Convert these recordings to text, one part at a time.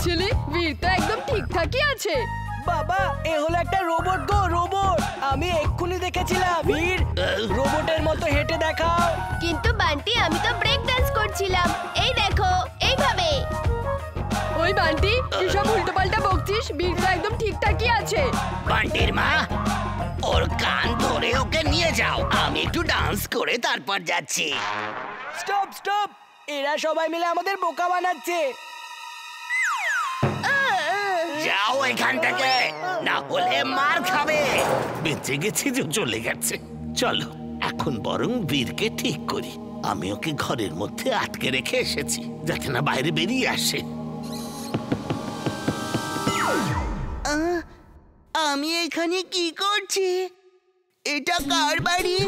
দেখছিলি বীর তো একদম ঠিকঠাকই আছে। বাবা এ হলো একটা রোবট গো, রোবট। আমি এক্ষুনি দেখেছিলাম। বীর রোবটের মতো হেঁটে দেখাও। কিন্তু বান্টি আমি তো ব্রেক ডান্স করছিলাম, এই দেখো এইভাবে। ওই বান্টি তুই সব উল্টোপাল্টা বকছিস, বীর তো একদম ঠিকঠাকই আছে। বান্টির মা ওর কান ধরে ওকে নিয়ে যাও, আমি একটু ডান্স করে তারপর যাচ্ছি। স্টপ স্টপ, এরা সবাই মিলে আমাদের বোকা বানাচ্ছে। যাও এখান থেকে, না হলে মার খাবে। বেঁচে গেছি যে চলে গেছে। চলো এখন বরং বীরকে ঠিক করি। আমি ওকে ঘরের মধ্যে আটকে রেখে এসেছি যাতে না বাইরে বেরিয়ে আসে। আমি এখানে কি করছি? এটা কার বাড়ি?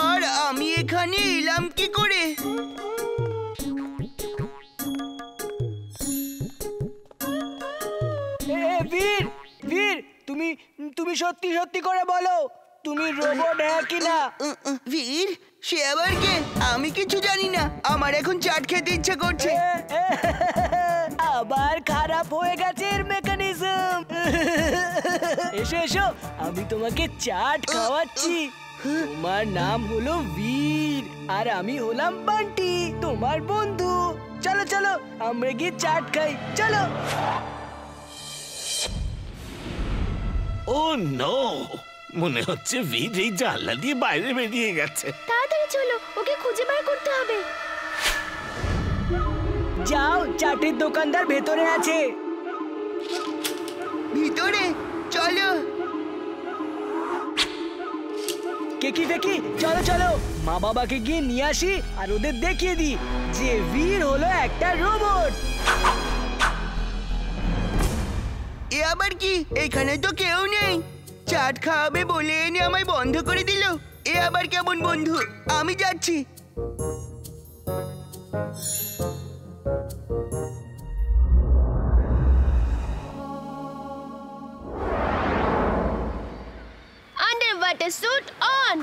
আর আমি এখানে এলাম কি করে? বীর বীর, তুমি সত্যি সত্যি করে বলো, তুমি রোবট হ্যাঁ কিনা? বীর, সে আবার কে? আমি কিছু জানি না। আমার এখন চাট খেতে ইচ্ছে করছে। আবার খারাপ হয়ে গেছে এর মেকানিজম। এসো এসো, আমি তোমাকে চাট খাওয়াচ্ছি। তোমার নাম হলো বীর আর আমি হলাম বান্টি, তোমার বন্ধু। চলো চলো আমরা গিয়ে চাট খাই, চলো। ও নো, মনে হচ্ছে বীর এই জানলা দিয়ে বাইরে বেরিয়ে গেছে। তাড়াতাড়ি চলো, ওকে খুঁজে বার করতে হবে। যাও, চাটের দোকানদার ভেতরে আছে। ভিতরে চলো। কেকি ফেকি, চলো চলো মা বাবাকে গিয়ে নিয়ে আসি আর ওদের দেখিয়ে দিই যে বীর হলো একটা রোবট। এ আবার কি? এখানে তো কেউ নেই। চাট খাওয়াবে বলে এনে আমায় বন্ধ করে দিল। এ আবার কেমন বন্ধু? আমি যাচ্ছি। Under water suit on.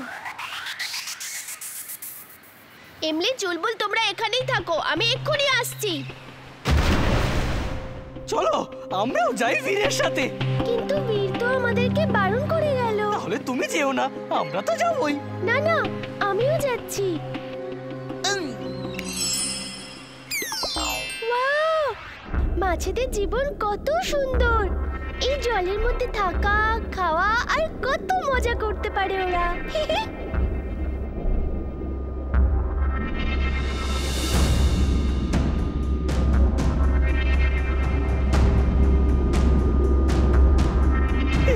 Emily Chulbul তোমরা এখানেই থাকো, আমি এক্ষুনি আসছি। চলো আমরাও যাই বীরের সাথে। কিন্তু বীর তো আমাদেরকে বারণ করে গেল। তাহলে তুমি যেও না, আমরা তো যাবোই। না না, আমিও যাচ্ছি। ওয়াও, মাছেদের জীবন কত সুন্দর। এই জলের মধ্যে থাকা, খাওয়া আর কত মজা করতে পারে ওরা।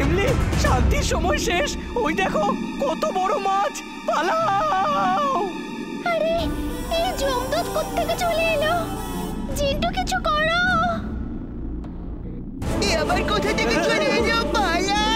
এমনি শান্তির সময় শেষ। ওই দেখো কত বড় মাছ, পালাও। আরে এই জমদূত কোত্থেকে চলে এলো? জিন্টু কিছু করো। এ আবার কোথা থেকে চলে এলো? পালাও।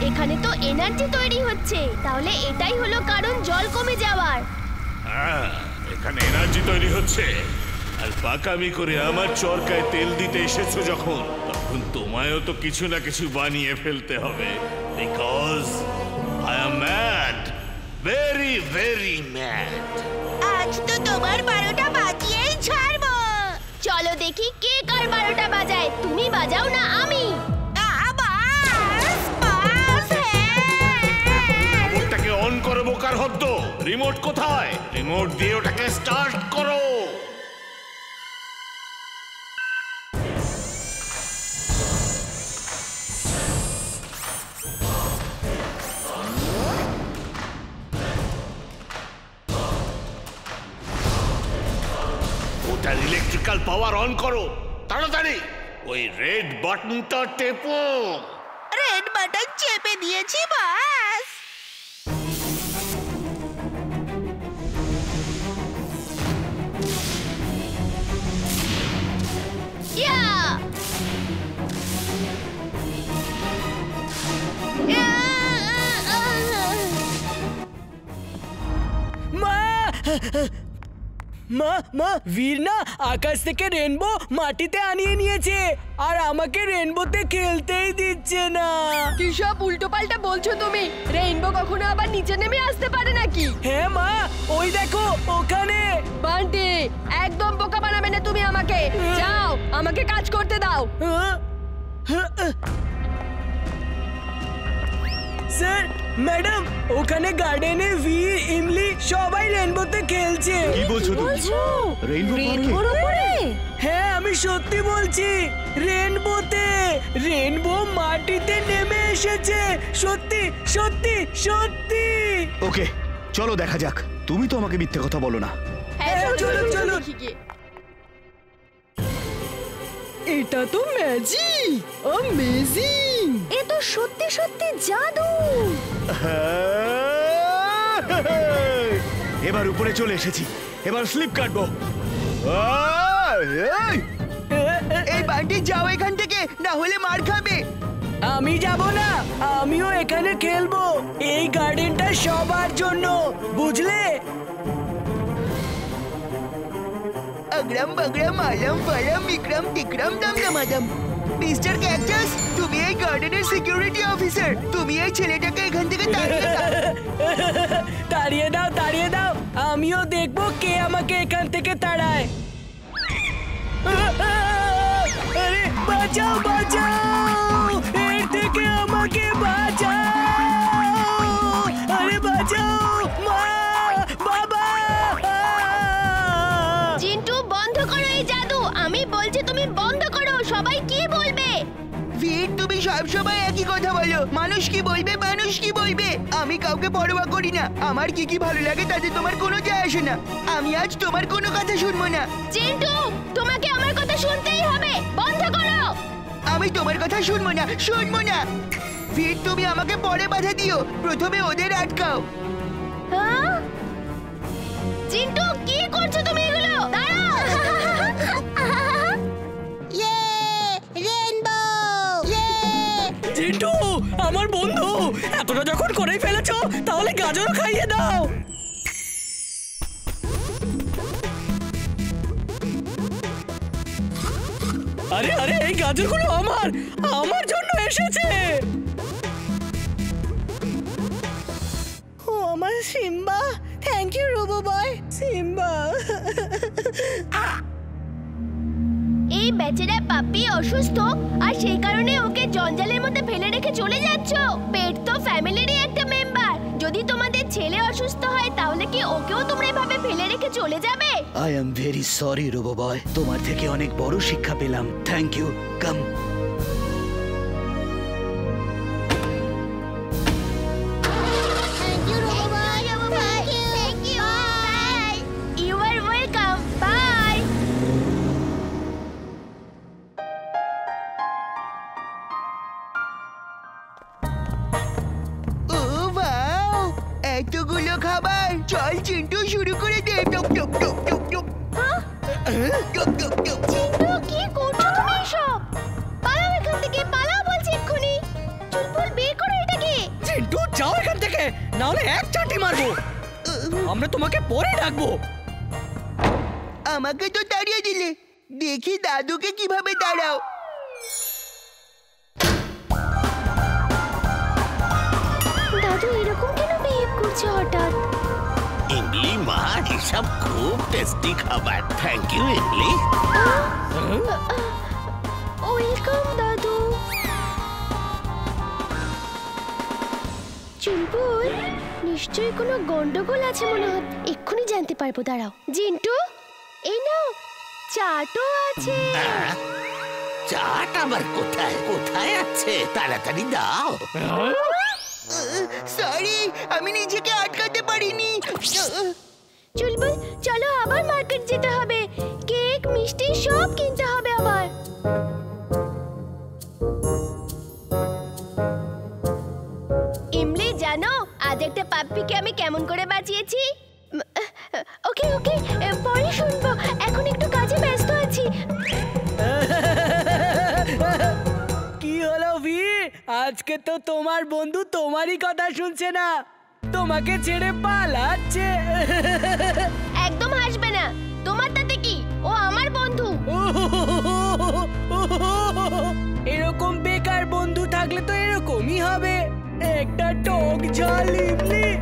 এখানে তো এনার্জি তৈরি হচ্ছে, তাহলে এটাই হলো কারণ জল কমে যাওয়ার। এখানে এনার্জি তৈরি হচ্ছে। আর পাকামি করে আমার চরকায় তেল দিতে এসেছো যখন, তখন তোমায়ও তো কিছু না কিছু বানিয়ে ফেলতে হবে। Because I am mad, very very mad. আজ তো তোমার 12টা বাজিয়েই ছাড়বো। চলো দেখি কে কার 12টা বাজায়, তুমি বাজাও না আমি। রিমোটটাকে অন করো বোকার হদ্দ। রিমোট কোথায়? রিমোট দিয়ে ওটাকে স্টার্ট করো। ওটার ইলেকট্রিক্যাল পাওয়ার অন করো তাড়াতাড়ি। ওই রেড বাটনটা টেপো। রেড বাটন চেপে দিয়েছি বাস। মা, মা মা বীর না আকাশ থেকে রেনবো মাটিতে আনিয়ে নিয়েছে আর আমাকে রেনবোতে খেলতেই দিচ্ছে না। কি সব উল্টো পাল্টা বলছো তুমি? রেইনবো কখনো আবার নিচে নেমে আসতে পারে নাকি? হ্যাঁ মা, ওই দেখো ওখানে। বান্টি, একদম বোকা বানাবে না তুমি আমাকে। যাও, আমাকে কাজ করতে দাও। স্যার, ম্যাডাম, ওখানে গার্ডেনে বীর, ইমলি সবাই রেনবোতে খেলছে। কি বলছো তুমি? রেইনবোর উপরে? হ্যাঁ, আমি সত্যি বলছি। রেনবোতে রেনবো মাটিতে নেমে এসেছে। সত্যি সত্যি সত্যি। ওকে, চলো দেখা যাক। তুমি তো আমাকে মিথ্যে কথা বলো না। হ্যাঁ, চলো চলো দেখি গিয়ে। এটা তো ম্যাজিক, অ্যামেজিং। এ তো সত্যি সত্যি জাদু। এবার উপরে চলে এসেছি, এবার স্লিপ কাটবো। এই বান্টি, যাও এখান থেকে, না হলে মার খাবে। আমি যাব না, আমিও এখানে খেলবো। এই গার্ডেনটা সবার জন্য, বুঝলে? अग्रम बग्रम आलम फलम विक्रम टिक्रम दम दमादम। মিস্টার ক্যাকটাস, তুমি এই গার্ডেনের সিকিউরিটি অফিসার। তুমি এই ছেলেটাকে এখান থেকে তাড়িয়ে দাও। তাড়িয়ে দাও, তাড়িয়ে দাও। আমিও দেখবো কে আমাকে এখান থেকে তাড়ায়। আরে বাঁচাও, বাঁচাও, এর থেকে আমাকে বাঁচাও। আরে বাঁচাও, মা, বাবা। চিন্টু, বন্ধ করো এই জাদু। আমি বলছি তুমি বন্ধ করো। সবাই কি বলবে? বীর, তুমি সবসময় একই কথা বলো। মানুষ কি বলবে, মানুষ কি বলবে। আমি কাউকে পরোয়া করি না। আমার কি কি ভালো লাগে তাতে তোমার কোনো যায় আসে না। আমি আজ তোমার কোনো কথা শুনবো না। চিন্টু, তোমাকে আমার কথা শুনতেই হবে। বন্ধ করো। আমি তোমার কথা শুনবো না, শুনবো না। বীর, তুমি আমাকে পরে বাধা দিও, প্রথমে ওদের আটকাও। হ্যাঁ? চিন্টু, কি করছো তুমি এগুলো? দাঁড়াও। রেইনবো! চিন্টু, আমার বন্ধু, এতটা যখন করেই ফেলেছো তাহলে গাজর খাইয়ে দাও। আরে আরে, এই গাজরগুলো আমার জন্য এসেছে। ও আমার Simba, thank you robo boy. Simba. এই বেচারা পাপ্পি অসুস্থ আর সেই কারণে ওকে জঞ্জালের মধ্যে ফেলে রেখে চলে যাচ্ছো। পেট তো ফ্যামিলিরই একটা মেম্বার। যদি তোমাদের ছেলে অসুস্থ হয় তাহলে কি ওকেও তোমরা এভাবে ফেলে রেখে চলে যাবে? I am very sorry robo boy, তোমার থেকে অনেক বড় শিক্ষা পেলাম। Thank you. Come. You are welcome. Bye. ও বাও, এতগুলো খাবার। চল চিন্টু, শুরু করে দে। টক টক টক টক টক। টক টক টক। চিন্টু, কি করছো তুমি এসব? পালাও এখান থেকে, পালাও বলছি এক্ষুনি। চুলবুল, বের করো এটাকে। চিন্টু, যাও এখান থেকে, না হলে এক চাটি মারবো। আমরা তোমাকে পরে ডাকবো। আমাকে তো তাড়িয়ে দিলে, দেখি দাদুকে কিভাবে তাড়াও। দাদু এরকম কেন বিহেভ করছে হঠাৎ? ইমলি মা, এসব খুব টেস্টি খাবার। Thank you imli. ওয়েলকাম দাদু। চুলবুল, নিশ্চয়ই কোনো গন্ডগোল আছে মনে হয়। এক্ষুনি জানতে পারবো, দাঁড়াও। জিন্টু, এই নাও, চাটও আছে। চাট আবার কোথায় কোথায় আছে? তাড়াতাড়ি দাও। সরি, আমি নিজেকে আটকাতে পারিনি। চুলবুল, চলো আবার মার্কেট যেতে হবে। কেক, মিষ্টি সব কিনতে হবে আবার। ইমলি, জানো আজ একটা পাপ্পিকে আমি কেমন করে বাঁচিয়েছি? ওকে ওকে, পরে শুনবো। এখন একটু কাজে ব্যস্ত আছি। কি হলো বীর? আজকে তো তোমার বন্ধু তোমারই কথা শুনছে না, তোমাকে ছেড়ে পালাচ্ছে। একদম হাসবে না। হবে একটা টক ঝাল ইমলি।